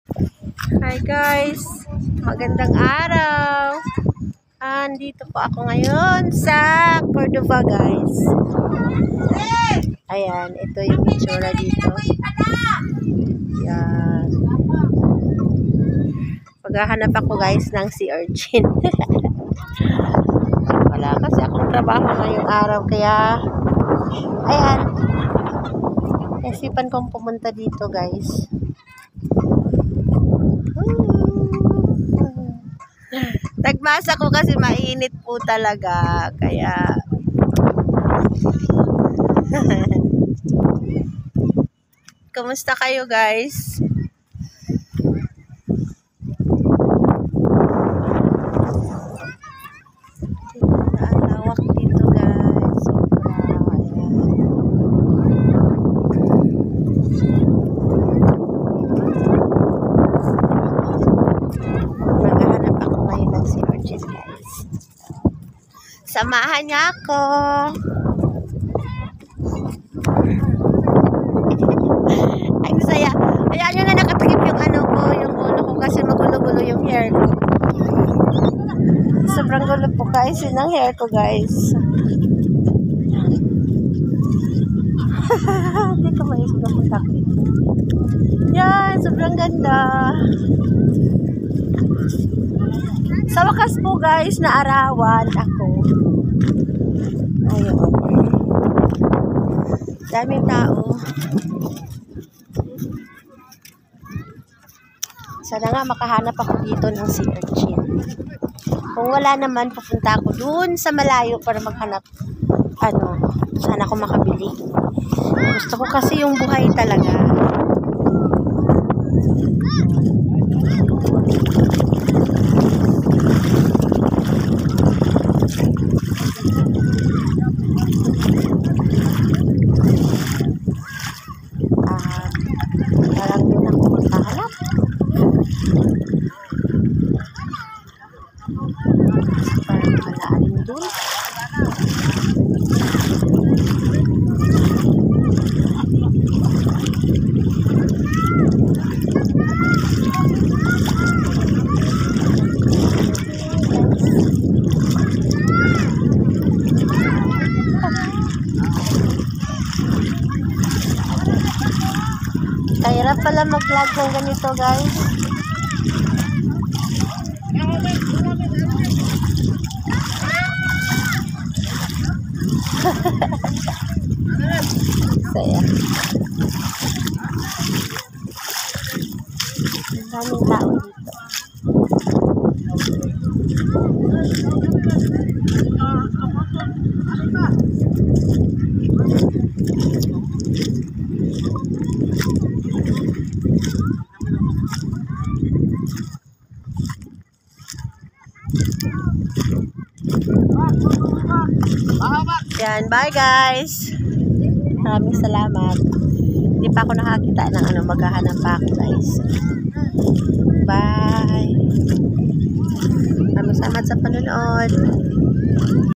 Hi guys, magandang araw. Andito po ako ngayon sa Cordova guys. Ayan, ito yung itsura dito. Ayan. Maghahanap ako guys ng sea urchin. Wala kasi akong trabaho ngayong araw kaya ayan. Naisipan kong pumunta dito guys. Nagmasa ko kasi mainit po talaga kaya Kumusta kayo guys? Ang lawak dito guys. Maghahanap ako ngayon ng sea urchin guys. Samahan niya ako. Ang saya. Ayan yun na nakatakip yung ano ko, yung ulo ko kasi magulo-gulo yung hair ko. Sobrang gulo po guys yun ang hair ko guys. Hindi ko maisip na puntakit. Yan, sobrang ganda. Sa wakas po guys, naarawan ako. Ayun. Daming tao. Sana nga makahanap ako dito ng sea urchin. Kung wala naman, pupunta ako dun sa malayo para maghanap. Sana ako makabili. Gusto ko kasi yung buhay talaga. Parang doon ako magkahanap. Parang malaalim doon. Kahirap pala mag-vlog ng ganito guys. Saya. Ang daming tao dito. Yan, bye guys. Maraming salamat. Hindi pa ako nakakita ng maghahanap pa ako guys. Bye. Maraming salamat sa panonood.